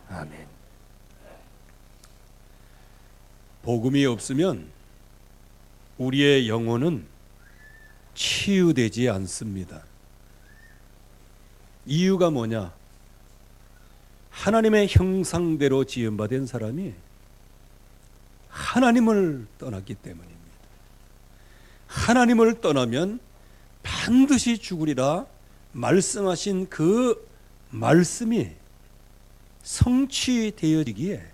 아멘. 복음이 없으면 우리의 영혼은 치유되지 않습니다. 이유가 뭐냐? 하나님의 형상대로 지음받은 사람이 하나님을 떠났기 때문입니다. 하나님을 떠나면 반드시 죽으리라 말씀하신 그 말씀이 성취되어지기에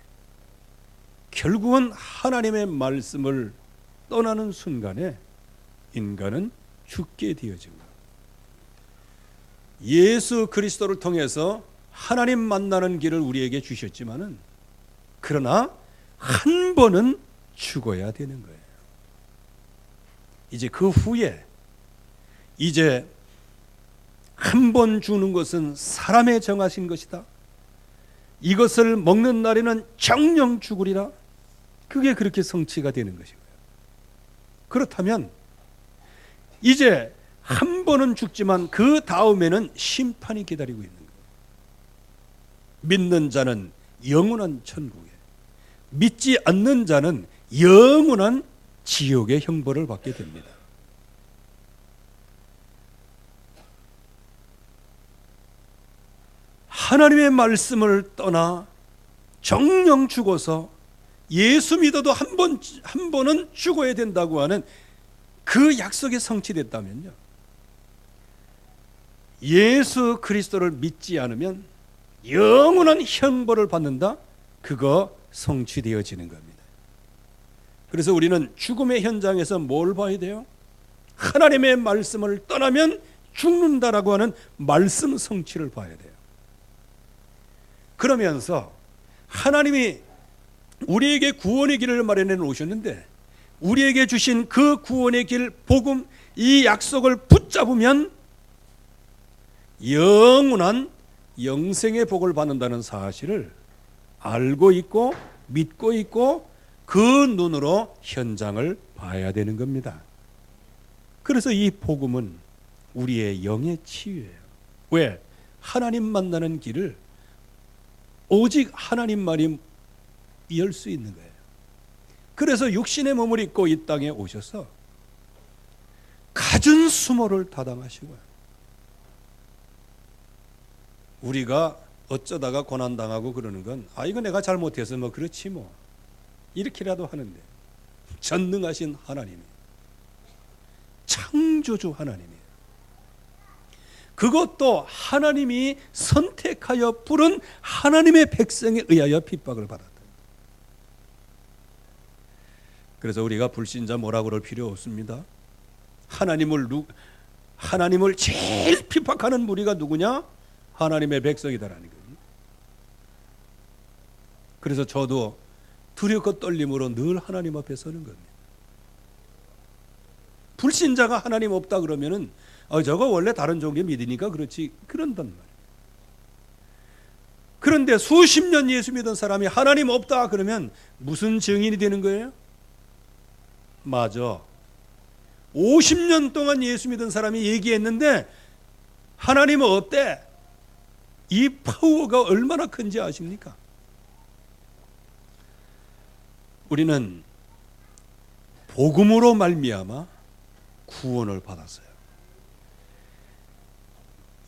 결국은 하나님의 말씀을 떠나는 순간에 인간은 죽게 되어진 것. 예수 그리스도를 통해서 하나님 만나는 길을 우리에게 주셨지만은 그러나 한 번은 죽어야 되는 거예요. 이제 그 후에 이제 한 번 죽는 것은 사람의 정하신 것이다. 이것을 먹는 날에는 정령 죽으리라. 그게 그렇게 성취가 되는 것이고요. 그렇다면 이제 한 번은 죽지만 그 다음에는 심판이 기다리고 있는 거예요. 믿는 자는 영원한 천국에, 믿지 않는 자는 영원한 지옥의 형벌을 받게 됩니다. 하나님의 말씀을 떠나 정령 죽어서 예수 믿어도 한 번은 죽어야 된다고 하는 그 약속이 성취됐다면요, 예수 그리스도를 믿지 않으면 영원한 형벌을 받는다. 그거 성취되어지는 겁니다. 그래서 우리는 죽음의 현장에서 뭘 봐야 돼요? 하나님의 말씀을 떠나면 죽는다라고 하는 말씀 성취를 봐야 돼요. 그러면서 하나님이 우리에게 구원의 길을 마련해 놓으셨는데 우리에게 주신 그 구원의 길, 복음, 이 약속을 붙잡으면 영원한 영생의 복을 받는다는 사실을 알고 있고 믿고 있고 그 눈으로 현장을 봐야 되는 겁니다. 그래서 이 복음은 우리의 영의 치유예요. 왜? 하나님 만나는 길을 오직 하나님만이 열 수 있는 거예요. 그래서 육신의 몸을 입고 이 땅에 오셔서 갖은 수모를 타당하시고요. 우리가 어쩌다가 고난당하고 그러는 건 이거 내가 잘못해서 뭐 그렇지 뭐 이렇게라도 하는데, 전능하신 하나님이, 창조주 하나님이, 그것도 하나님이 선택하여 부른 하나님의 백성에 의하여 핍박을 받았다. 그래서 우리가 불신자 뭐라고 그럴 필요 없습니다. 하나님을 제일 핍박하는 무리가 누구냐? 하나님의 백성이다라는 거예요. 그래서 저도 두렵고 떨림으로 늘 하나님 앞에 서는 겁니다. 불신자가 하나님 없다 그러면은 저거 원래 다른 종교 믿으니까 그렇지, 그런단 말이에요. 그런데 수십 년 예수 믿은 사람이 하나님 없다 그러면 무슨 증인이 되는 거예요? 맞아, 50년 동안 예수 믿은 사람이 얘기했는데 하나님은 없대. 이 파워가 얼마나 큰지 아십니까? 우리는 복음으로 말미암아 구원을 받았어요.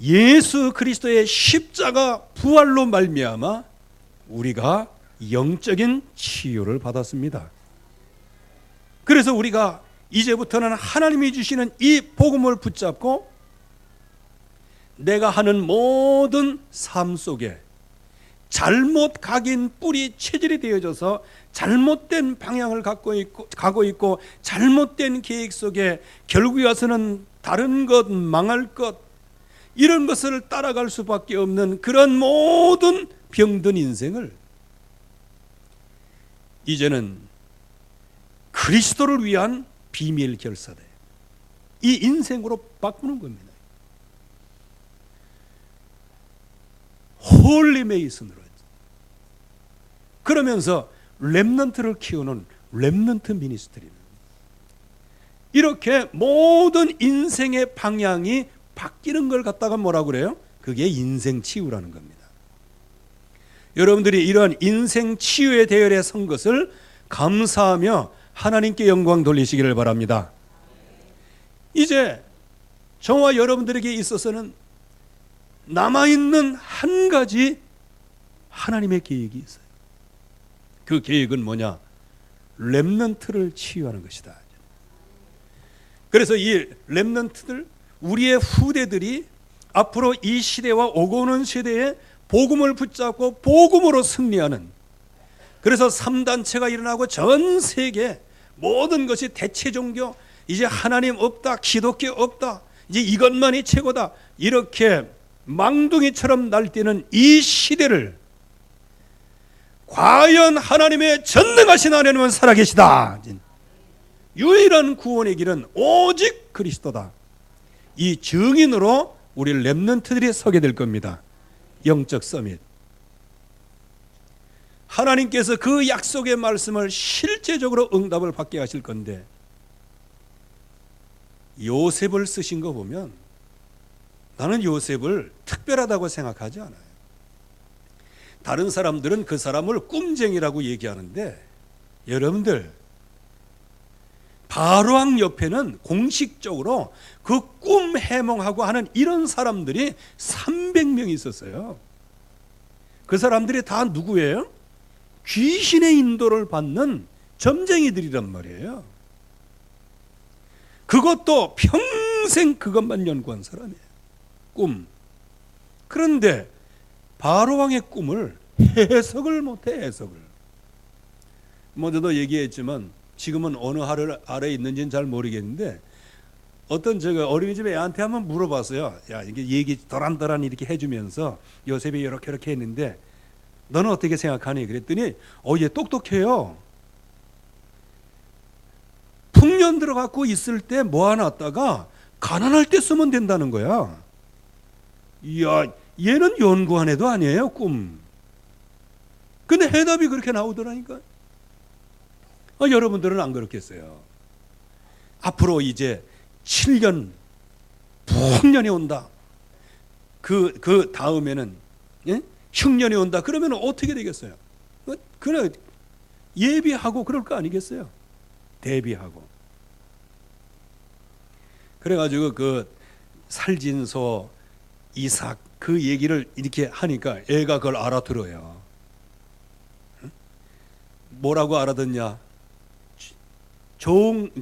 예수 그리스도의 십자가 부활로 말미암아 우리가 영적인 치유를 받았습니다. 그래서 우리가 이제부터는 하나님이 주시는 이 복음을 붙잡고 내가 하는 모든 삶 속에 잘못 각인 뿌리 체질이 되어져서 잘못된 방향을 가고 있고 잘못된 계획 속에 결국에 와서는 다른 것, 망할 것, 이런 것을 따라갈 수밖에 없는 그런 모든 병든 인생을 이제는 그리스도를 위한 비밀 결사대, 이 인생으로 바꾸는 겁니다. 홀리 메이슨으로. 그러면서 렘넌트를 키우는 렘넌트 미니스트리. 이렇게 모든 인생의 방향이 바뀌는 걸 갖다가 뭐라고 그래요? 그게 인생 치유라는 겁니다. 여러분들이 이러한 인생 치유의 대열에 선 것을 감사하며 하나님께 영광 돌리시기를 바랍니다. 이제 저와 여러분들에게 있어서는 남아있는 한 가지 하나님의 계획이 있어요. 그 계획은 뭐냐? 렘넌트를 치유하는 것이다. 그래서 이 렘넌트들, 우리의 후대들이 앞으로 이 시대와 오고 오는 시대에 복음을 붙잡고 복음으로 승리하는, 그래서 3단체가 일어나고 전 세계 모든 것이 대체 종교, 이제 하나님 없다, 기독교 없다, 이제 이것만이 최고다, 이렇게 망둥이처럼 날뛰는 이 시대를 과연 하나님의 전능하신 하나님은 살아계시다, 유일한 구원의 길은 오직 그리스도다, 이 증인으로 우리 렘넌트들이 서게 될 겁니다. 영적 서밋. 하나님께서 그 약속의 말씀을 실제적으로 응답을 받게 하실 건데, 요셉을 쓰신 거 보면 나는 요셉을 특별하다고 생각하지 않아요. 다른 사람들은 그 사람을 꿈쟁이라고 얘기하는데, 여러분들, 바로왕 옆에는 공식적으로 그 꿈 해몽하고 하는 이런 사람들이 300명 있었어요. 그 사람들이 다 누구예요? 귀신의 인도를 받는 점쟁이들이란 말이에요. 그것도 평생 그것만 연구한 사람이에요. 꿈. 그런데 바로왕의 꿈을 해석을 못해, 해석을. 먼저도 얘기했지만 지금은 어느 아래에 있는지는 잘 모르겠는데, 어떤 제가 어린이집 애한테 한번 물어봤어요. 야, 이게 얘기 도란도란 이렇게 해주면서 요셉이 이렇게 했는데 너는 어떻게 생각하니? 그랬더니 얘 똑똑해요. 풍년 들어갖고 있을 때 모아놨다가 가난할 때 쓰면 된다는 거야. 이야, 얘는 연구한 애도 아니에요, 꿈. 근데 해답이 그렇게 나오더라니까. 여러분들은 안 그렇겠어요. 앞으로 이제 7년 풍년이 온다. 그 다음에는 흉년이 온다. 그러면 어떻게 되겠어요? 그냥 예비하고 그럴 거 아니겠어요? 대비하고. 그래가지고 그 살진소, 이삭 그 얘기를 이렇게 하니까 애가 그걸 알아들어요. 뭐라고 알아듣냐? 좋은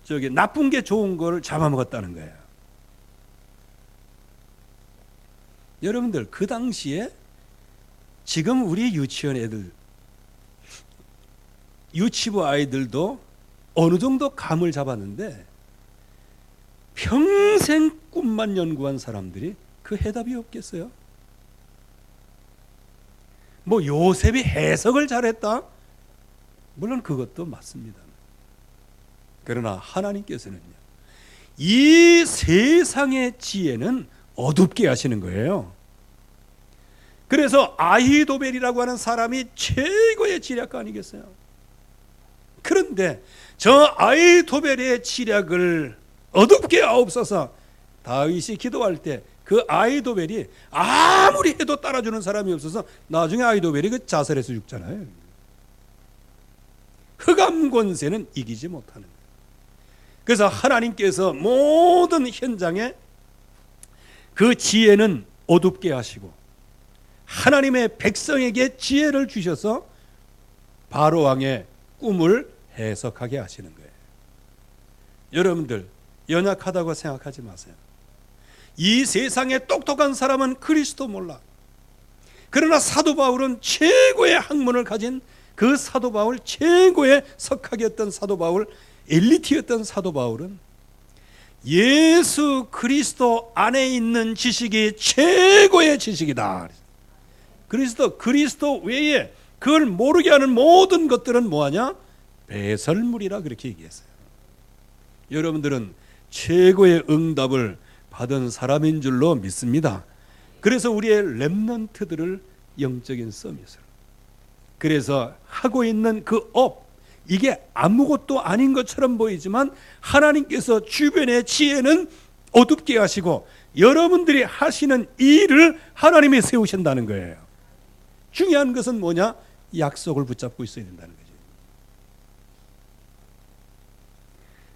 저기 나쁜 게 좋은 걸 잡아먹었다는 거예요. 여러분들, 그 당시에 지금 우리 유치원 애들, 유치부 아이들도 어느 정도 감을 잡았는데 평생 꿈만 연구한 사람들이 그 해답이 없겠어요? 뭐 요셉이 해석을 잘했다? 물론 그것도 맞습니다. 그러나 하나님께서는요, 이 세상의 지혜는 어둡게 하시는 거예요. 그래서 아히도벨이라고 하는 사람이 최고의 지략가 아니겠어요? 그런데 저 아히도벨의 지략을 어둡게 하옵소서, 다윗이 기도할 때 그 아히도벨이 아무리 해도 따라주는 사람이 없어서 나중에 아히도벨이 그 자살해서 죽잖아요. 흑암 권세는 이기지 못하는 거예요. 그래서 하나님께서 모든 현장에 그 지혜는 어둡게 하시고 하나님의 백성에게 지혜를 주셔서 바로왕의 꿈을 해석하게 하시는 거예요. 여러분들, 연약하다고 생각하지 마세요. 이 세상에 똑똑한 사람은 그리스도 몰라. 그러나 사도 바울은 최고의 학문을 가진 그 사도 바울, 최고의 석학이었던 사도 바울, 엘리트였던 사도 바울은 예수 그리스도 안에 있는 지식이 최고의 지식이다. 그리스도 외에 그걸 모르게 하는 모든 것들은 뭐하냐? 배설물이라 그렇게 얘기했어요. 여러분들은 최고의 응답을 받은 사람인 줄로 믿습니다. 그래서 우리의 렘넌트들을 영적인 서밋으로, 그래서 하고 있는 그 업, 이게 아무것도 아닌 것처럼 보이지만 하나님께서 주변의 지혜는 어둡게 하시고 여러분들이 하시는 일을 하나님이 세우신다는 거예요. 중요한 것은 뭐냐? 약속을 붙잡고 있어야 된다는 거죠.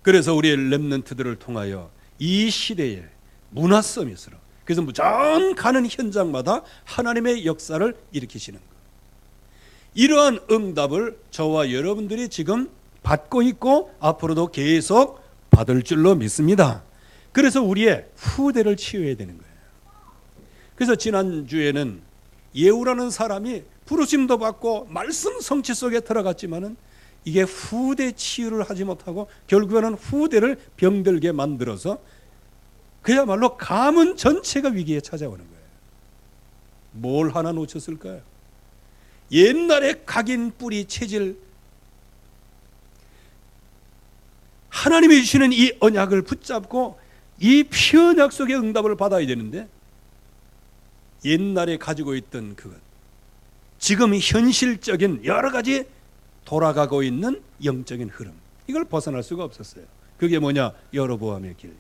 그래서 우리의 렘넌트들을 통하여 이 시대에 문화 서밋으로, 그래서 전 가는 현장마다 하나님의 역사를 일으키시는 것, 이러한 응답을 저와 여러분들이 지금 받고 있고 앞으로도 계속 받을 줄로 믿습니다. 그래서 우리의 후대를 치유해야 되는 거예요. 그래서 지난주에는 예후라는 사람이 부르심도 받고 말씀 성취 속에 들어갔지만은 이게 후대 치유를 하지 못하고 결국에는 후대를 병들게 만들어서 그야말로 가문 전체가 위기에 찾아오는 거예요. 뭘 하나 놓쳤을까요? 옛날에 각인 뿌리 체질, 하나님이 주시는 이 언약을 붙잡고 이 피언 약속의 응답을 받아야 되는데, 옛날에 가지고 있던 그것, 지금 현실적인 여러 가지 돌아가고 있는 영적인 흐름, 이걸 벗어날 수가 없었어요. 그게 뭐냐? 여로보암의 길.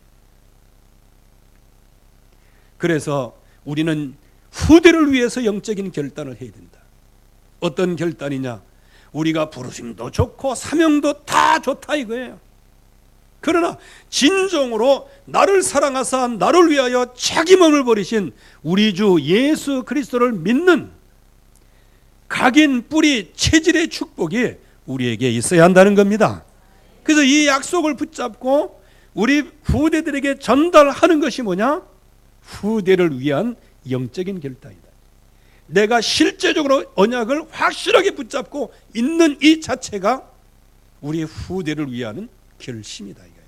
그래서 우리는 후대를 위해서 영적인 결단을 해야 된다. 어떤 결단이냐? 우리가 부르심도 좋고 사명도 다 좋다 이거예요. 그러나 진정으로 나를 사랑하사 나를 위하여 자기 몸을 버리신 우리 주 예수 그리스도를 믿는 각인 뿌리 체질의 축복이 우리에게 있어야 한다는 겁니다. 그래서 이 약속을 붙잡고 우리 후대들에게 전달하는 것이 뭐냐? 후대를 위한 영적인 결단이다. 내가 실제적으로 언약을 확실하게 붙잡고 있는 이 자체가 우리 후대를 위하는 결심이다 이거예요.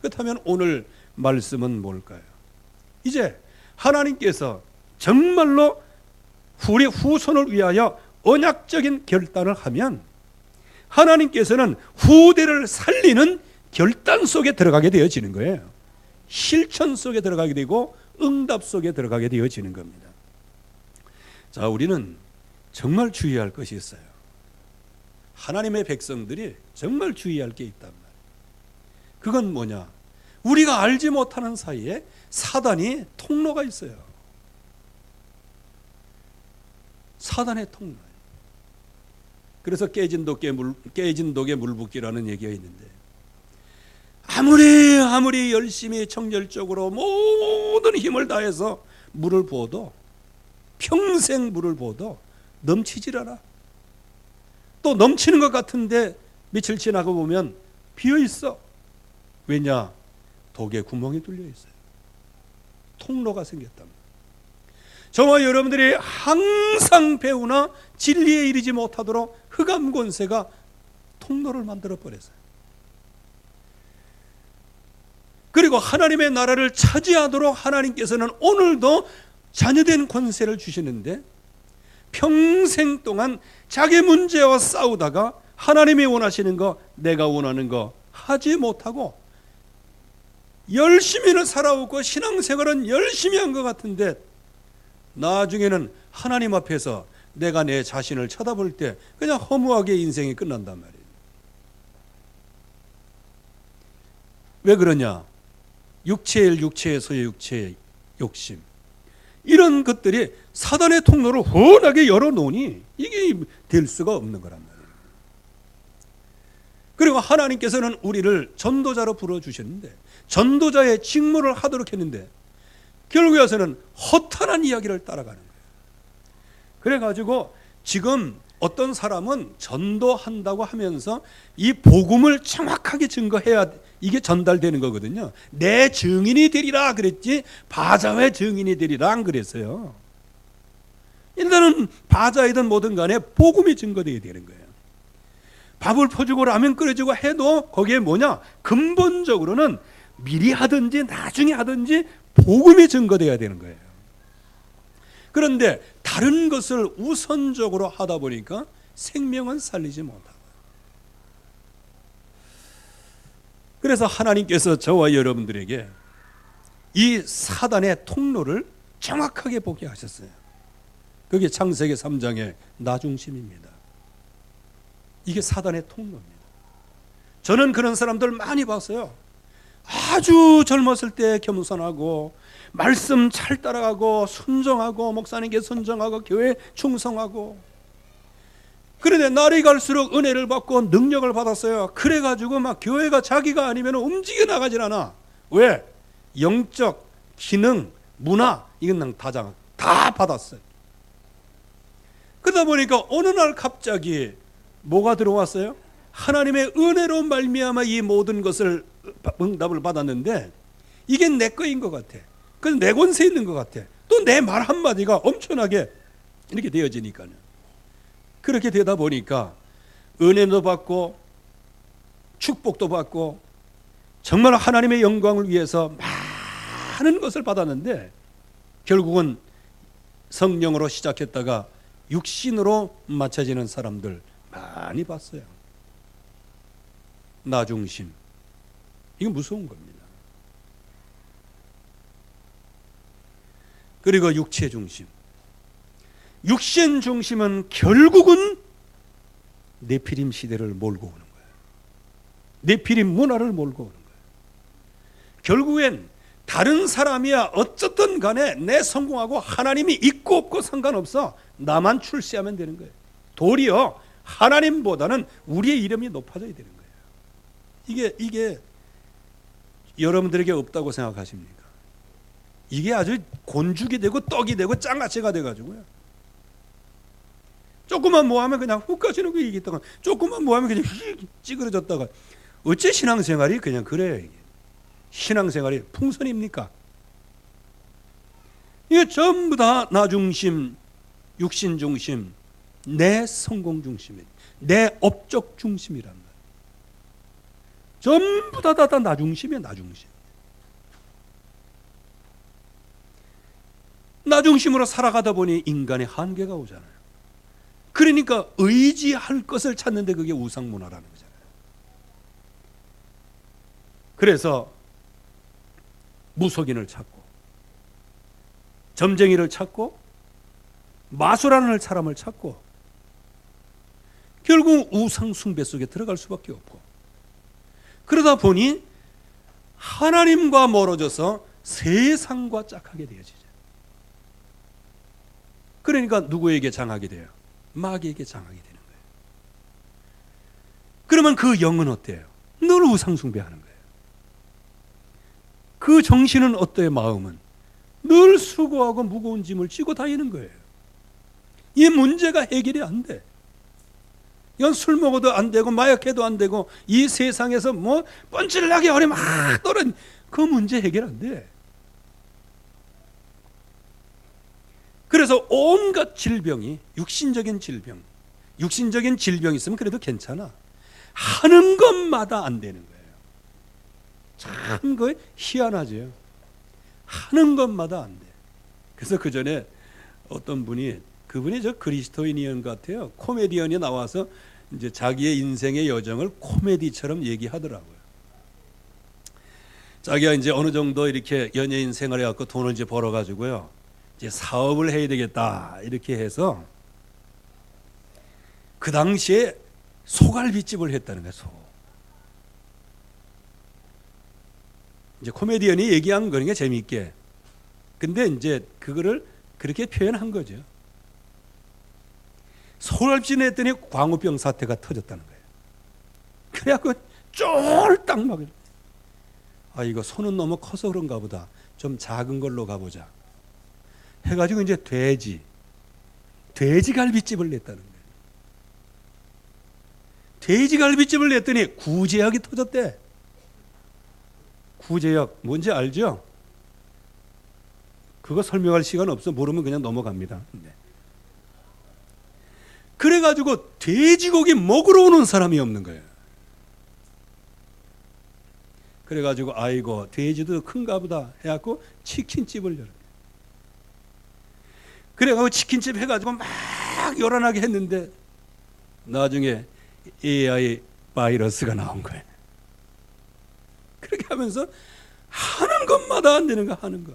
그렇다면 오늘 말씀은 뭘까요? 이제 하나님께서 정말로 우리 후손을 위하여 언약적인 결단을 하면 하나님께서는 후대를 살리는 결단 속에 들어가게 되어지는 거예요. 실천 속에 들어가게 되고 응답 속에 들어가게 되어지는 겁니다. 자, 우리는 정말 주의할 것이 있어요. 하나님의 백성들이 정말 주의할 게 있단 말이에요. 그건 뭐냐? 우리가 알지 못하는 사이에 사단이 통로가 있어요. 사단의 통로. 그래서 깨진 독에 물 붓기라는 얘기가 있는데, 아무리 열심히 정열적으로 모든 힘을 다해서 물을 부어도, 평생 물을 부어도 넘치질 않아. 또 넘치는 것 같은데 며칠 지나고 보면 비어 있어. 왜냐? 독에 구멍이 뚫려 있어요. 통로가 생겼답니다. 저와 여러분들이 항상 배우나 진리에 이르지 못하도록 흑암 권세가 통로를 만들어 버렸어요. 그리고 하나님의 나라를 차지하도록 하나님께서는 오늘도 자녀된 권세를 주시는데, 평생 동안 자기 문제와 싸우다가 하나님이 원하시는 거, 내가 원하는 거 하지 못하고 열심히는 살아오고 신앙생활은 열심히 한 것 같은데 나중에는 하나님 앞에서 내가 내 자신을 쳐다볼 때 그냥 허무하게 인생이 끝난단 말이에요. 왜 그러냐? 육체의 육체의 욕심, 이런 것들이 사단의 통로를 훤하게 열어놓으니 이게 될 수가 없는 거란 말이에요. 그리고 하나님께서는 우리를 전도자로 불러주셨는데, 전도자의 직무를 하도록 했는데 결국에 와서는 허탄한 이야기를 따라가는 거예요. 그래가지고 지금 어떤 사람은 전도한다고 하면서 이 복음을 정확하게 증거해야 이게 전달되는 거거든요. 내 증인이 되리라 그랬지 바자회 증인이 되리라 안 그랬어요. 일단은 바자이든 뭐든 간에 복음이 증거되어야 되는 거예요. 밥을 퍼주고 라면 끓여주고 해도 거기에 뭐냐? 근본적으로는 미리 하든지 나중에 하든지 복음이 증거되어야 되는 거예요. 그런데 다른 것을 우선적으로 하다 보니까 생명은 살리지 못하고, 그래서 하나님께서 저와 여러분들에게 이 사단의 통로를 정확하게 보게 하셨어요. 그게 창세기 3장의 나중심입니다. 이게 사단의 통로입니다. 저는 그런 사람들 많이 봤어요. 아주 젊었을 때 겸손하고 말씀 잘 따라가고 순종하고 목사님께 순종하고 교회 충성하고, 그런데 날이 갈수록 은혜를 받고 능력을 받았어요. 그래가지고 막 교회가 자기가 아니면 움직여 나가질 않아. 왜? 영적 기능, 문화 이건 다 받았어요. 그러다 보니까 어느 날 갑자기 뭐가 들어왔어요? 하나님의 은혜로 말미암아 이 모든 것을 응답을 받았는데 이게 내 거인 것 같아. 그래서 내 권세에 있는 것 같아. 또 내 말 한마디가 엄청나게 이렇게 되어지니까요. 그렇게 되다 보니까 은혜도 받고 축복도 받고 정말 하나님의 영광을 위해서 많은 것을 받았는데 결국은 성령으로 시작했다가 육신으로 맞춰지는 사람들 많이 봤어요. 나 중심. 이건 무서운 겁니다. 그리고 육체 중심. 육신 중심은 결국은 네피림 시대를 몰고 오는 거예요. 네피림 문화를 몰고 오는 거예요. 결국엔 다른 사람이야 어쨌든 간에 내 성공하고 하나님이 있고 없고 상관없어. 나만 출세하면 되는 거예요. 도리어 하나님보다는 우리의 이름이 높아져야 되는 거예요. 이게 여러분들에게 없다고 생각하십니까? 이게 아주 곤죽이 되고 떡이 되고 짱아찌가 돼가지고요. 조금만 뭐하면 그냥 훅 가시는 거 얘기했다가 조금만 뭐하면 그냥 찌그러졌다가 어째 신앙생활이 그냥 그래요. 이게 신앙생활이 풍선입니까? 이게 전부 다 나 중심, 육신 중심, 내 성공 중심이에요. 내 업적 중심이란 말이에요. 전부 다 나 중심이에요. 나 중심. 나 중심으로 살아가다 보니 인간의 한계가 오잖아요. 그러니까 의지할 것을 찾는데 그게 우상문화라는 거잖아요. 그래서 무속인을 찾고 점쟁이를 찾고 마술하는 사람을 찾고 결국 우상 숭배 속에 들어갈 수밖에 없고, 그러다 보니 하나님과 멀어져서 세상과 짝하게 되어지죠. 그러니까 누구에게 장하게 돼요? 마귀에게 장하게 되는 거예요. 그러면 그 영은 어때요? 늘 우상 숭배하는 거예요. 그 정신은 어때요? 마음은 늘 수고하고 무거운 짐을 지고 다니는 거예요. 이 문제가 해결이 안 돼. 이건 술 먹어도 안 되고 마약해도 안 되고 이 세상에서 뭐 뻔질나게 어려 막 떠는 그 문제 해결 안 돼. 그래서 온갖 질병이 육신적인 질병이 있으면 그래도 괜찮아. 하는 것마다 안 되는 거예요. 참 그 희한하죠. 하는 것마다 안 돼. 그래서 그 전에 어떤 분이, 그분이 저 그리스도인이었던 것 같아요. 코미디언이 나와서 이제 자기의 인생의 여정을 코미디처럼 얘기하더라고요. 자기가 이제 어느 정도 이렇게 연예인 생활해 갖고 돈을 이제 벌어 가지고요. 이제 사업을 해야 되겠다 이렇게 해서 그 당시에 소갈비집을 했다는 거예요. 이제 코미디언이 얘기한 거니까 재미있게. 근데 이제 그거를 그렇게 표현한 거죠. 소갈비집을 했더니 광우병 사태가 터졌다는 거예요. 그래갖고 쫄딱 막, 아 이거 손은 너무 커서 그런가 보다. 좀 작은 걸로 가보자. 해가지고 이제 돼지갈비집을 냈다는 거예요. 돼지갈비집을 냈더니 구제약이 터졌대. 구제약 뭔지 알죠? 그거 설명할 시간 없어. 모르면 그냥 넘어갑니다. 네. 그래가지고 돼지고기 먹으러 오는 사람이 없는 거예요. 그래가지고 아이고 돼지도 큰가 보다 해갖고 치킨집을 열어요. 그래가지고 치킨집 해가지고 막 요란하게 했는데 나중에 AI 바이러스가 나온 거예요. 그렇게 하면서 하는 것마다 안 되는 거 하는 거.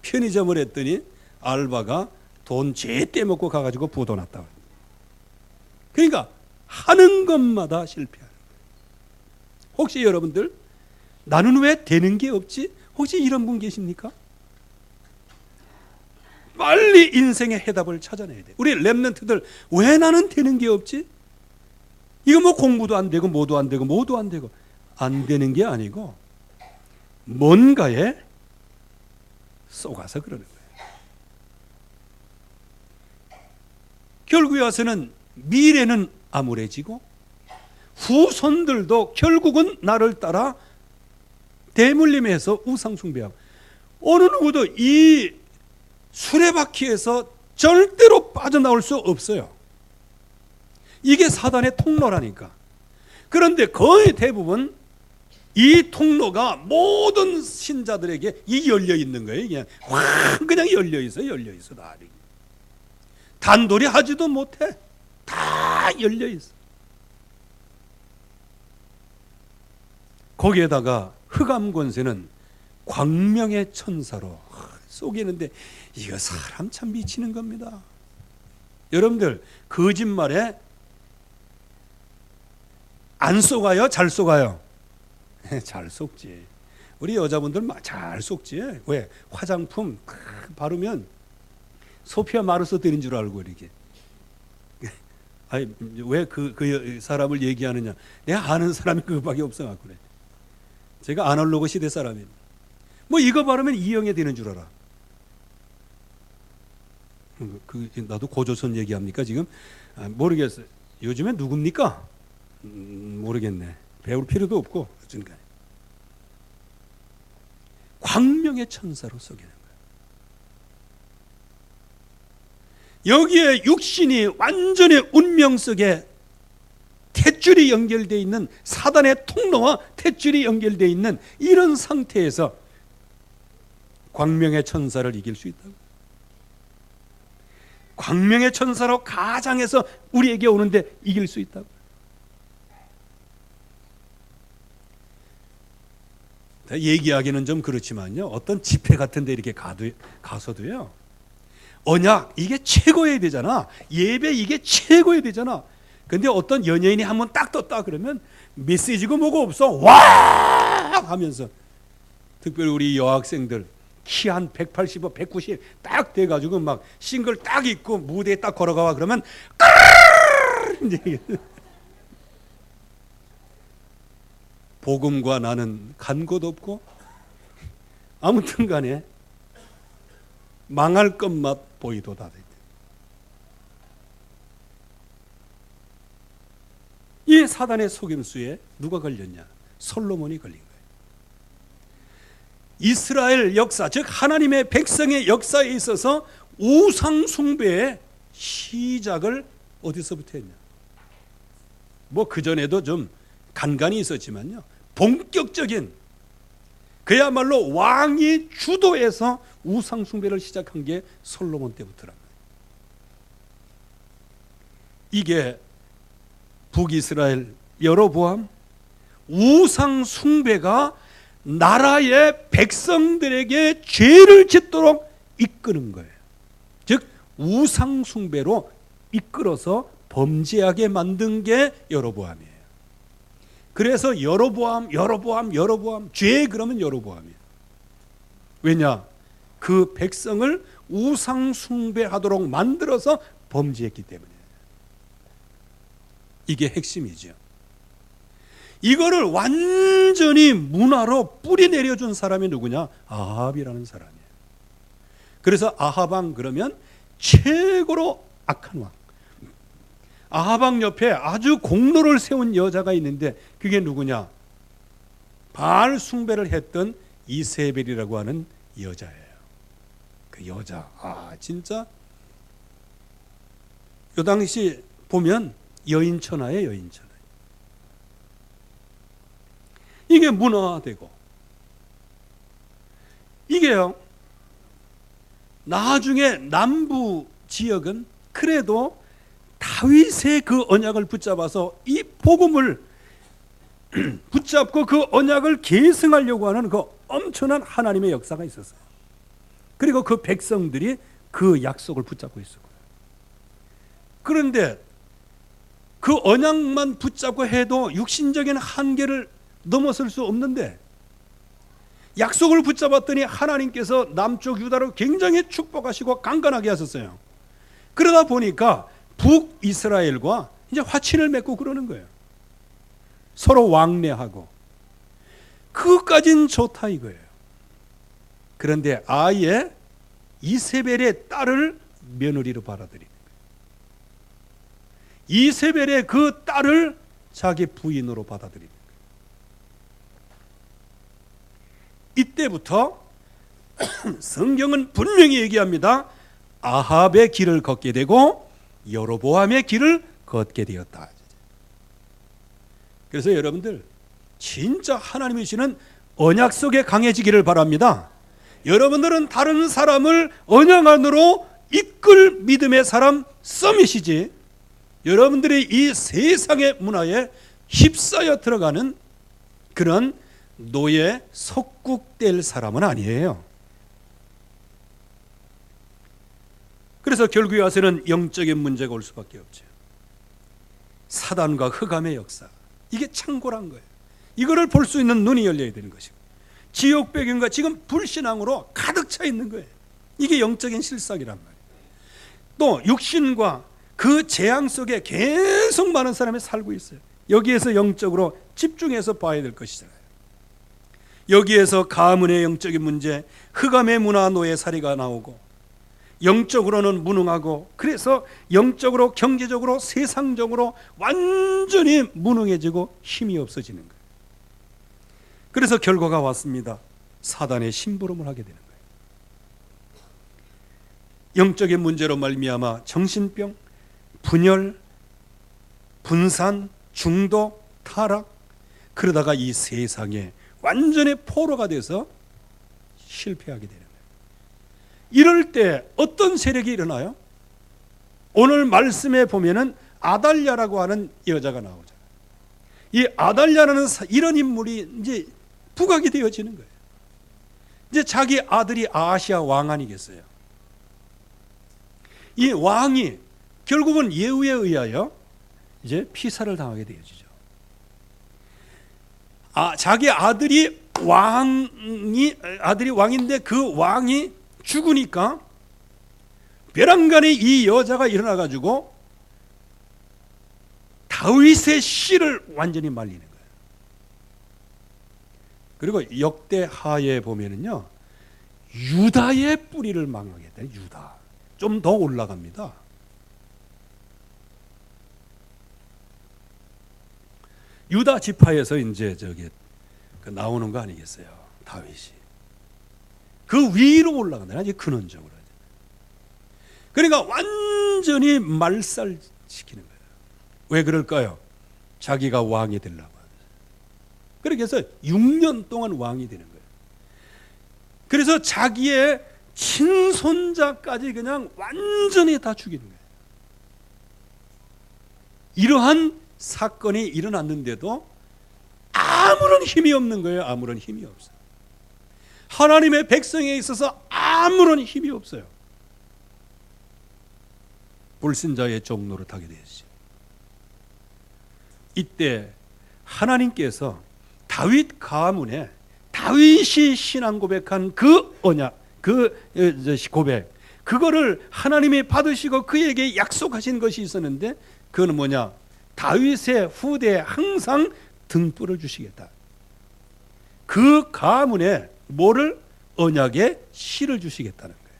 편의점을 했더니 알바가 돈 제때 먹고 가가지고 부도 났다. 그러니까 하는 것마다 실패하는 거예요. 혹시 여러분들 나는 왜 되는 게 없지? 혹시 이런 분 계십니까? 빨리 인생의 해답을 찾아내야 돼. 우리 렘넌트들 왜 나는 되는 게 없지? 이거 뭐 공부도 안 되고 뭐도 안 되고 뭐도 안 되고 안 되는 게 아니고 뭔가에 속아서 그러는 거예요. 결국에 와서는 미래는 암울해지고 후손들도 결국은 나를 따라 대물림해서 우상숭배하고 어느 누구도 이 수레바퀴에서 절대로 빠져나올 수 없어요. 이게 사단의 통로라니까. 그런데 거의 대부분 이 통로가 모든 신자들에게 이 열려 있는 거예요. 그냥 열려 있어, 열려 있어. 단돌이 하지도 못해. 다 열려 있어. 거기에다가 흑암 권세는 광명의 천사로 속이는데 이거 사람 참 미치는 겁니다. 여러분들 거짓말에 안 속아요? 잘 속아요? 잘 속지. 우리 여자분들 잘 속지. 왜? 화장품 바르면 소피아 마르소 되는 줄 알고 이렇게. 아니 왜 그 사람을 얘기하느냐? 내가 아는 사람이 그거밖에 없어갖고 그래. 제가 아날로그 시대 사람입니다. 뭐 이거 바르면 이영애 되는 줄 알아. 나도 고조선 얘기합니까 지금? 모르겠어요. 요즘에 누굽니까? 모르겠네. 배울 필요도 없고 어쩐가. 광명의 천사로 속이는 거예요. 여기에 육신이 완전히 운명 속에 탯줄이 연결되어 있는 사단의 통로와 탯줄이 연결되어 있는 이런 상태에서 광명의 천사를 이길 수 있다고. 광명의 천사로 가장해서 우리에게 오는데 이길 수 있다고. 얘기하기는 좀 그렇지만요. 어떤 집회 같은 데 이렇게 가서도요. 언약 이게 최고여야 되잖아. 예배 이게 최고여야 되잖아. 근데 어떤 연예인이 한번 딱 떴다 그러면 메시지고 뭐고 없어. 와! 하면서 특별히 우리 여학생들 키 한 185, 190 딱 돼가지고 막 싱글 딱 입고 무대에 딱 걸어가와 그러면 복음과 나는 간 곳 없고 아무튼 간에 망할 것만 보이도다. 이 사단의 속임수에 누가 걸렸냐? 솔로몬이 걸린 거예요. 이스라엘 역사, 즉 하나님의 백성의 역사에 있어서 우상 숭배의 시작을 어디서부터 했냐? 뭐 그전에도 좀 간간이 있었지만요. 본격적인 그야말로 왕이 주도해서 우상 숭배를 시작한 게 솔로몬 때부터랍니다. 이게 북이스라엘 여로보암 우상 숭배가 나라의 백성들에게 죄를 짓도록 이끄는 거예요. 즉 우상 숭배로 이끌어서 범죄하게 만든 게 여로보암이에요. 그래서 여로보암 죄 그러면 여로보암이에요. 왜냐? 그 백성을 우상 숭배하도록 만들어서 범죄했기 때문이에요. 이게 핵심이죠. 이거를 완전히 문화로 뿌리 내려준 사람이 누구냐? 아합이라는 사람이에요. 그래서 아합왕 그러면 최고로 악한 왕. 아합왕 옆에 아주 공로를 세운 여자가 있는데 그게 누구냐? 바알 숭배를 했던 이세벨이라고 하는 여자예요. 그 여자 진짜 요 당시 보면 여인천하예요. 여인천하. 이게 문화되고 이게요. 나중에 남부 지역은 그래도 다윗의 그 언약을 붙잡아서 이 복음을 붙잡고 그 언약을 계승하려고 하는 그 엄청난 하나님의 역사가 있었어요. 그리고 그 백성들이 그 약속을 붙잡고 있었고요. 그런데 그 언약만 붙잡고 해도 육신적인 한계를 넘어설 수 없는데 약속을 붙잡았더니 하나님께서 남쪽 유다를 굉장히 축복하시고 강건하게 하셨어요. 그러다 보니까 북이스라엘과 이제 화친을 맺고 그러는 거예요. 서로 왕래하고. 그것까진 좋다 이거예요. 그런데 아예 이세벨의 딸을 며느리로 받아들이는 거예요. 이세벨의 그 딸을 자기 부인으로 받아들이는 거예요. 이때부터 성경은 분명히 얘기합니다. 아합의 길을 걷게 되고 여로보암의 길을 걷게 되었다. 그래서 여러분들 진짜 하나님이 주시는 언약 속에 강해지기를 바랍니다. 여러분들은 다른 사람을 언약 안으로 이끌 믿음의 사람 서밋이지, 여러분들이 이 세상의 문화에 휩싸여 들어가는 그런 노예 속국될 사람은 아니에요. 그래서 결국에 와서는 영적인 문제가 올 수밖에 없죠. 사단과 흑암의 역사, 이게 창궐한 거예요. 이거를 볼 수 있는 눈이 열려야 되는 것이고, 지옥 배경과 지금 불신앙으로 가득 차 있는 거예요. 이게 영적인 실상이란 말이에요. 또 육신과 그 재앙 속에 계속 많은 사람이 살고 있어요. 여기에서 영적으로 집중해서 봐야 될 것이잖아요. 여기에서 가문의 영적인 문제, 흑암의 문화 노예 살이가 나오고, 영적으로는 무능하고, 그래서 영적으로 경제적으로 세상적으로 완전히 무능해지고 힘이 없어지는 거예요. 그래서 결과가 왔습니다. 사단의 심부름을 하게 되는 거예요. 영적인 문제로 말미암아 정신병, 분열, 분산, 중독, 타락, 그러다가 이 세상에 완전히 포로가 돼서 실패하게 되는 거예요. 이럴 때 어떤 세력이 일어나요? 오늘 말씀에 보면은 아달랴라고 하는 여자가 나오죠. 이 아달랴라는 이런 인물이 이제 부각이 되어지는 거예요. 이제 자기 아들이 아하시아 왕 아니겠어요? 이 왕이 결국은 예후에 의하여 이제 피살을 당하게 되어지죠. 자기 아들이 왕인데 그 왕이 죽으니까 벼랑간에 이 여자가 일어나 가지고 다윗의 씨를 완전히 말리는 거예요. 그리고 역대하에 보면은요, 유다의 뿌리를 망하게 돼. 유다 좀 더 올라갑니다. 유다 지파에서 이제 나오는 거 아니겠어요? 다윗이 그 위로 올라간다. 이제 근원적으로. 그러니까 완전히 말살시키는 거예요. 왜 그럴까요? 자기가 왕이 되려고. 그렇게 해서 6년 동안 왕이 되는 거예요. 그래서 자기의 친손자까지 그냥 완전히 다 죽이는 거예요. 이러한 사건이 일어났는데도 아무런 힘이 없는 거예요. 아무런 힘이 없어요. 하나님의 백성에 있어서 아무런 힘이 없어요. 불신자의 종로를 타게 되었죠. 이때 하나님께서 다윗 가문에 다윗이 신앙 고백한 그 언약, 그 고백, 그거를 하나님이 받으시고 그에게 약속하신 것이 있었는데, 그거는 뭐냐? 다윗의 후대에 항상 등불을 주시겠다. 그 가문에 뭐를? 언약의 씨를 주시겠다는 거예요.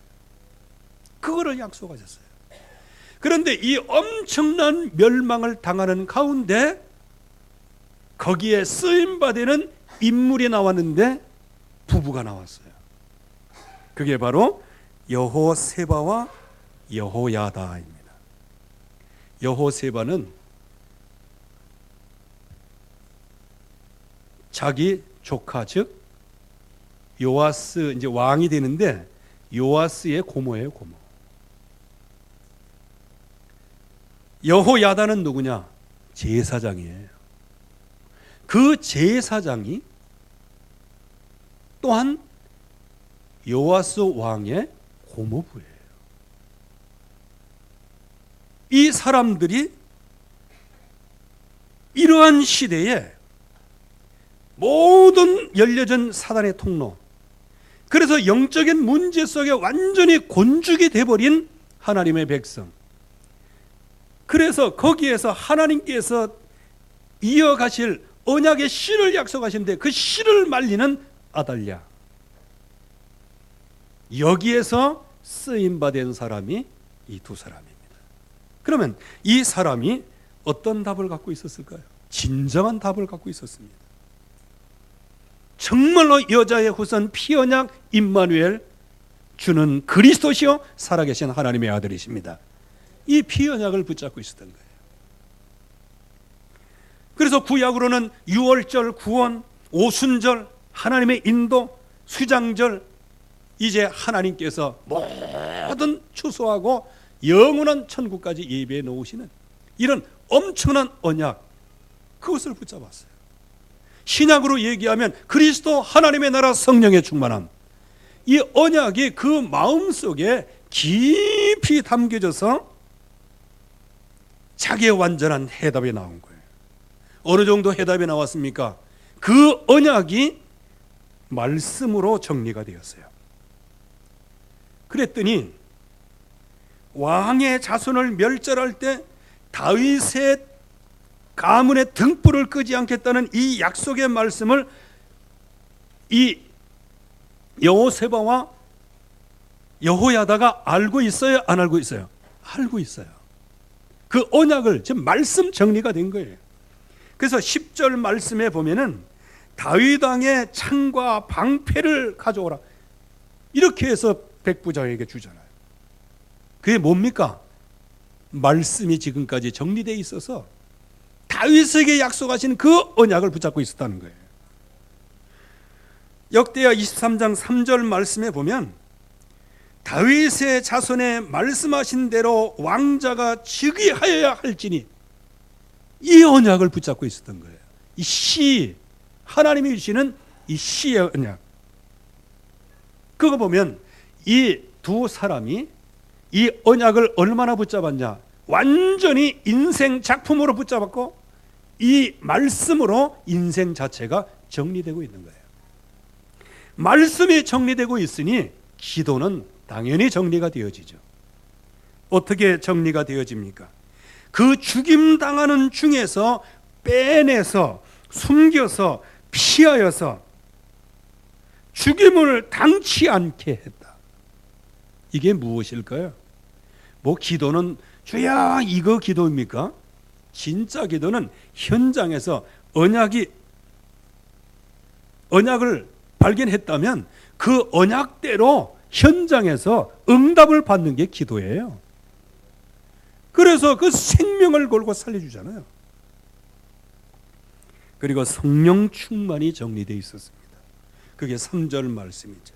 그거를 약속하셨어요. 그런데 이 엄청난 멸망을 당하는 가운데 거기에 쓰임받는 인물이 나왔는데 부부가 나왔어요. 그게 바로 여호세바와 여호야다입니다. 여호세바는 자기 조카, 즉 요아스, 이제 왕이 되는데 요아스의 고모예요, 고모. 여호야다는 누구냐? 제사장이에요. 그 제사장이 또한 요아스 왕의 고모부예요. 이 사람들이 이러한 시대에 모든 열려진 사단의 통로, 그래서 영적인 문제 속에 완전히 곤죽이 돼버린 하나님의 백성, 그래서 거기에서 하나님께서 이어가실 언약의 씨를 약속하시는데 그 씨를 말리는 아달랴, 여기에서 쓰임받은 사람이 이 두 사람입니다. 그러면 이 사람이 어떤 답을 갖고 있었을까요? 진정한 답을 갖고 있었습니다. 정말로 여자의 후손 피언약 임마누엘, 주는 그리스도시요 살아계신 하나님의 아들이십니다. 이 피언약을 붙잡고 있었던 거예요. 그래서 구약으로는 유월절, 구원, 오순절, 하나님의 인도, 수장절, 이제 하나님께서 모든 추수하고 영원한 천국까지 예비해 놓으시는 이런 엄청난 언약, 그것을 붙잡았어요. 신약으로 얘기하면 그리스도 하나님의 나라 성령의 충만함, 이 언약이 그 마음속에 깊이 담겨져서 자기의 완전한 해답이 나온 거예요. 어느 정도 해답이 나왔습니까? 그 언약이 말씀으로 정리가 되었어요. 그랬더니 왕의 자손을 멸절할 때 다윗의 가문의 등불을 끄지 않겠다는 이 약속의 말씀을 이 여호세바와 여호야다가 알고 있어요? 안 알고 있어요? 알고 있어요. 그 언약을 지금 말씀 정리가 된 거예요. 그래서 10절 말씀에 보면은 다윗 왕의 창과 방패를 가져오라, 이렇게 해서 백부장에게 주잖아요. 그게 뭡니까? 말씀이 지금까지 정리되어 있어서 다윗에게 약속하신 그 언약을 붙잡고 있었다는 거예요. 역대하 23장 3절 말씀에 보면 다윗의 자손에 말씀하신 대로 왕자가 즉위하여야 할지니, 이 언약을 붙잡고 있었던 거예요. 이 씨, 하나님이 주시는 이 씨의 언약, 그거 보면 이 두 사람이 이 언약을 얼마나 붙잡았냐, 완전히 인생 작품으로 붙잡았고 이 말씀으로 인생 자체가 정리되고 있는 거예요. 말씀이 정리되고 있으니 기도는 당연히 정리가 되어지죠. 어떻게 정리가 되어집니까? 그 죽임당하는 중에서 빼내서 숨겨서 피하여서 죽임을 당치 않게 했다. 이게 무엇일까요? 뭐 기도는 주야 이거 기도입니까? 진짜 기도는 현장에서 언약을 발견했다면 그 언약대로 현장에서 응답을 받는 게 기도예요. 그래서 그 생명을 걸고 살려주잖아요. 그리고 성령 충만이 정리되어 있었습니다. 그게 3절 말씀이죠.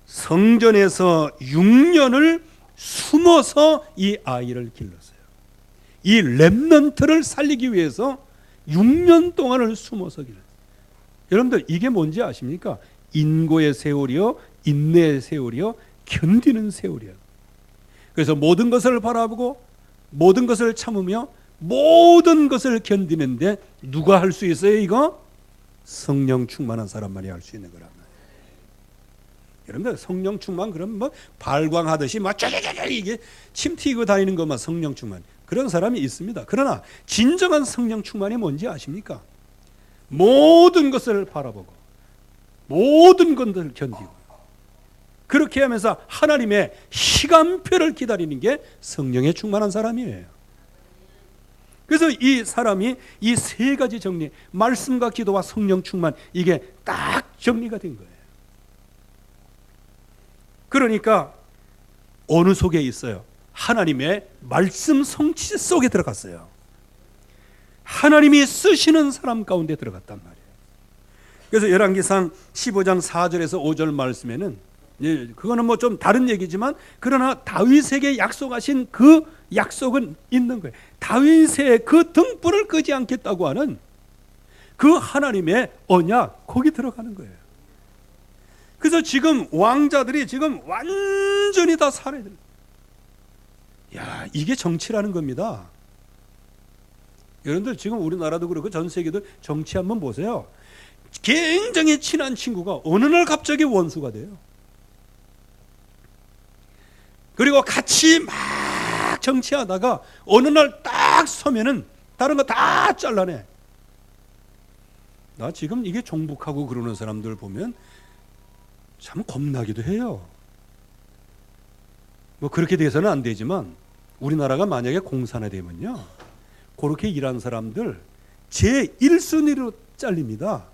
성전에서 6년을 숨어서 이 아이를 길렀어요. 이 렘넌트를 살리기 위해서 6년 동안을 숨어서 길렀어요. 여러분들 이게 뭔지 아십니까? 인고의 세월이요, 인내의 세월이요, 견디는 세월이요. 그래서 모든 것을 바라보고 모든 것을 참으며 모든 것을 견디는데 누가 할 수 있어요? 이거 성령 충만한 사람만이 할 수 있는 거란 말이에요. 여러분들 성령 충만 그럼 뭐 발광하듯이 막 쫙쫙쫙 이게 침 튀고 다니는 것만 성령 충만, 그런 사람이 있습니다. 그러나 진정한 성령 충만이 뭔지 아십니까? 모든 것을 바라보고 모든 것을 견디고 그렇게 하면서 하나님의 시간표를 기다리는 게 성령에 충만한 사람이에요. 그래서 이 사람이 이 세 가지 정리, 말씀과 기도와 성령 충만, 이게 딱 정리가 된 거예요. 그러니까 어느 속에 있어요? 하나님의 말씀 성취 속에 들어갔어요. 하나님이 쓰시는 사람 가운데 들어갔단 말이에요. 그래서 열왕기상 15장 4절에서 5절 말씀에는, 그거는 뭐 좀 다른 얘기지만 그러나 다윗에게 약속하신 그 약속은 있는 거예요. 다윗의 그 등불을 끄지 않겠다고 하는 그 하나님의 언약, 거기 들어가는 거예요. 그래서 지금 왕자들이 지금 완전히 다 살아야 돼요. 야, 이게 정치라는 겁니다. 여러분들 지금 우리나라도 그렇고 전 세계도 정치 한번 보세요. 굉장히 친한 친구가 어느 날 갑자기 원수가 돼요. 그리고 같이 막 정치하다가 어느 날 딱 서면은 다른 거 다 잘라내. 나 지금 이게 종북하고 그러는 사람들 보면 참 겁나기도 해요. 뭐 그렇게 돼서는 안 되지만 우리나라가 만약에 공산화되면요, 그렇게 일한 사람들 제 1순위로 잘립니다.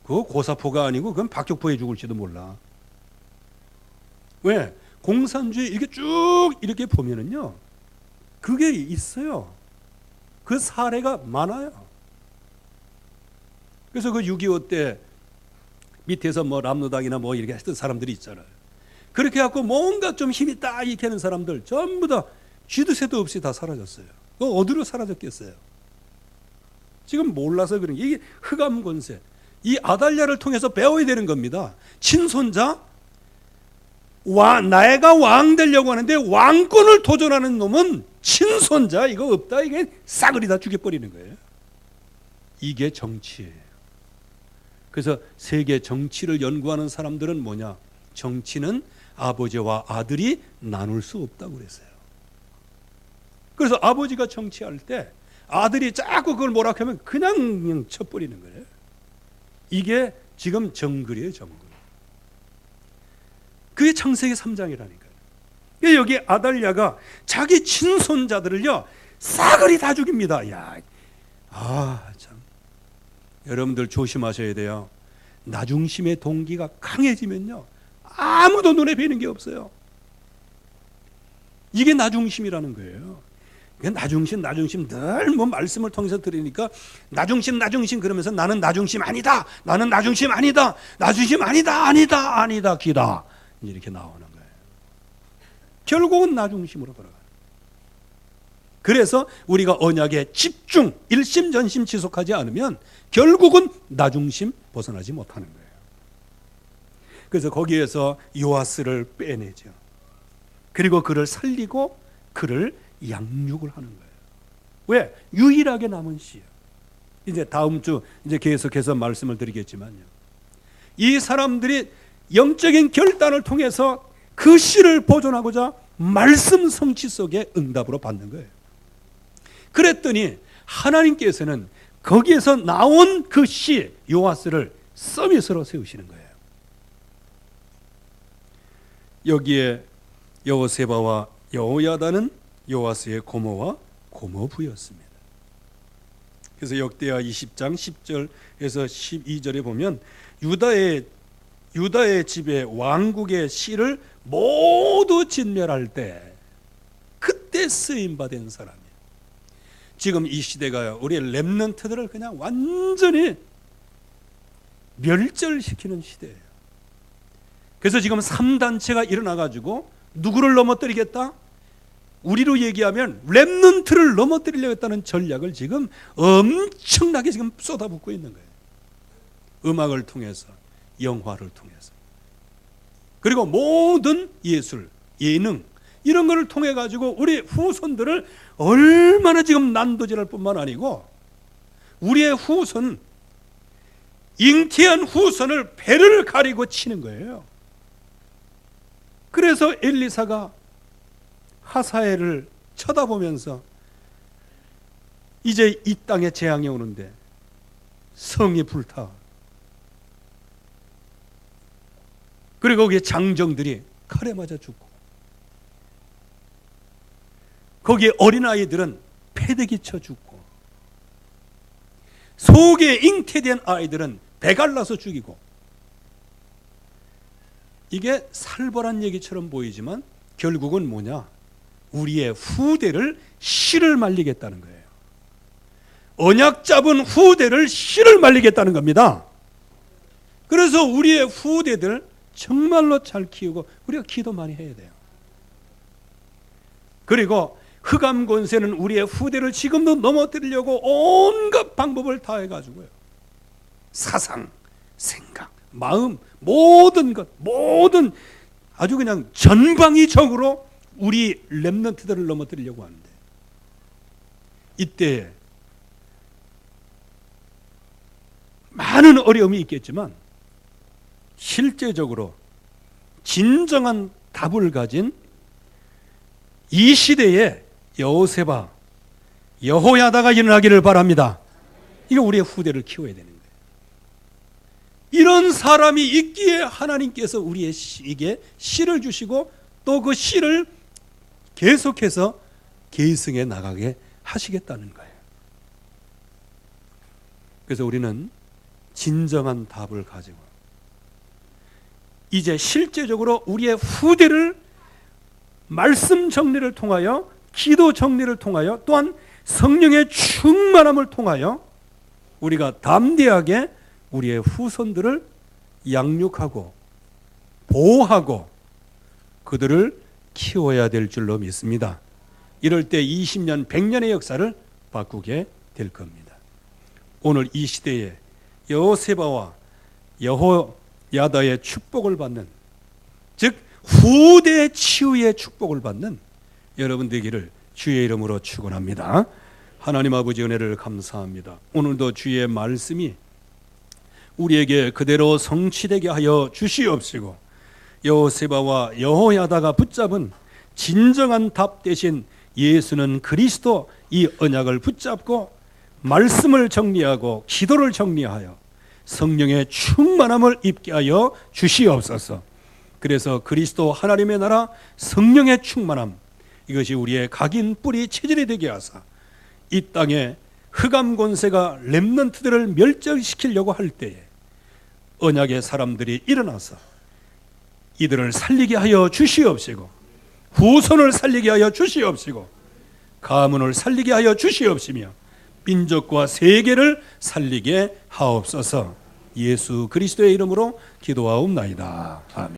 그거 고사포가 아니고 그건 박격포에 죽을지도 몰라. 왜? 공산주의 이렇게 쭉 이렇게 보면은요, 그게 있어요. 그 사례가 많아요. 그래서 그 6.25 때 밑에서 뭐 남로당이나 뭐 이렇게 했던 사람들이 있잖아요. 그렇게 해갖고 뭔가 좀 힘이 딱 이렇게 하는 사람들 전부 다 쥐도 새도 없이 다 사라졌어요. 그 어디로 사라졌겠어요? 지금 몰라서 그런 게, 이게 흑암 권세, 이 아달랴를 통해서 배워야 되는 겁니다. 친손자, 내가 왕 되려고 하는데 왕권을 도전하는 놈은 친손자 이거 없다, 이게 싸그리 다 죽여버리는 거예요. 이게 정치예요. 그래서 세계 정치를 연구하는 사람들은 뭐냐? 정치는 아버지와 아들이 나눌 수 없다고 그랬어요. 그래서 아버지가 정치할 때 아들이 자꾸 그걸 뭐라 하면 그냥 쳐버리는 거예요. 이게 지금 정글이에요, 정글. 그게 창세기 3장이라니까요. 여기 아달랴가 자기 친손자들을요 싸그리 다 죽입니다. 야, 참. 여러분들 조심하셔야 돼요. 나중심의 동기가 강해지면요 아무도 눈에 뵈는 게 없어요. 이게 나중심이라는 거예요. 나중심 늘 뭐 말씀을 통해서 들으니까 나중심 그러면서 나는 나중심 아니다, 나는 나중심 아니다, 나중심 아니다 기다, 이렇게 나오는 거예요. 결국은 나중심으로 돌아가요. 그래서 우리가 언약에 집중, 일심전심 지속하지 않으면 결국은 나중심 벗어나지 못하는 거예요. 그래서 거기에서 요아스를 빼내죠. 그리고 그를 살리고 그를 양육을 하는 거예요. 왜? 유일하게 남은 씨예요. 이제 다음 주 이제 계속해서 말씀을 드리겠지만요, 이 사람들이 영적인 결단을 통해서 그 씨를 보존하고자 말씀 성취 속에 응답으로 받는 거예요. 그랬더니 하나님께서는 거기에서 나온 그 씨 요아스를 서밋으로 세우시는 거예요. 여기에 여호세바와 여호야다는 요아스의 고모와 고모부였습니다. 그래서 역대하 20장 10절에서 12절에 보면 유다의 집에 왕국의 씨를 모두 진멸할 때 그때 쓰임 받은 사람이에요. 지금 이 시대가요, 우리 렘넌트들을 그냥 완전히 멸절시키는 시대예요. 그래서 지금 3단체가 일어나가지고 누구를 넘어뜨리겠다? 우리로 얘기하면 렘넌트를 넘어뜨리려고 했다는 전략을 지금 엄청나게 지금 쏟아붓고 있는 거예요. 음악을 통해서, 영화를 통해서, 그리고 모든 예술, 예능 이런 것을 통해 가지고 우리 후손들을 얼마나 지금 난도질할 뿐만 아니고 우리의 후손, 잉태한 후손을 배를 가리고 치는 거예요. 그래서 엘리사가 하사엘을 쳐다보면서 이제 이 땅에 재앙이 오는데 성이 불타, 그리고 거기에 장정들이 칼에 맞아 죽고, 거기에 어린아이들은 패대기 쳐 죽고, 속에 잉태된 아이들은 배갈라서 죽이고, 이게 살벌한 얘기처럼 보이지만 결국은 뭐냐? 우리의 후대를 씨를 말리겠다는 거예요. 언약 잡은 후대를 씨를 말리겠다는 겁니다. 그래서 우리의 후대들 정말로 잘 키우고 우리가 기도 많이 해야 돼요. 그리고 흑암 권세는 우리의 후대를 지금도 넘어뜨리려고 온갖 방법을 다 해가지고요, 사상, 생각, 마음, 모든 것, 모든 아주 그냥 전방위적으로 우리 렘넌트들을 넘어뜨리려고 하는데, 이때 많은 어려움이 있겠지만 실제적으로 진정한 답을 가진 이 시대에 여호세바, 여호야다가 일어나기를 바랍니다. 이거 우리의 후대를 키워야 되는 거예요. 이런 사람이 있기에 하나님께서 우리에게 씨를 주시고 또 그 씨를 계속해서 계승해 나가게 하시겠다는 거예요. 그래서 우리는 진정한 답을 가지고 이제 실제적으로 우리의 후대를 말씀 정리를 통하여, 기도 정리를 통하여, 또한 성령의 충만함을 통하여 우리가 담대하게 우리의 후손들을 양육하고 보호하고 그들을 키워야 될 줄로 믿습니다. 이럴 때 20년, 100년의 역사를 바꾸게 될 겁니다. 오늘 이 시대에 여호세바와 여호야다의 축복을 받는, 즉 후대 치유의 축복을 받는 여러분 되기를 주의 이름으로 축원합니다. 하나님 아버지 은혜를 감사합니다. 오늘도 주의 말씀이 우리에게 그대로 성취되게 하여 주시옵시고, 여호세바와 여호야다가 붙잡은 진정한 답 대신 예수는 그리스도, 이 언약을 붙잡고 말씀을 정리하고 기도를 정리하여 성령의 충만함을 입게 하여 주시옵소서. 그래서 그리스도 하나님의 나라 성령의 충만함, 이것이 우리의 각인 뿌리 체질이 되게 하사 이 땅에 흑암 권세가 렘넌트들을 멸절시키려고 할 때에 언약의 사람들이 일어나서 이들을 살리게 하여 주시옵시고, 후손을 살리게 하여 주시옵시고, 가문을 살리게 하여 주시옵시며 민족과 세계를 살리게 하옵소서. 예수 그리스도의 이름으로 기도하옵나이다. 아멘.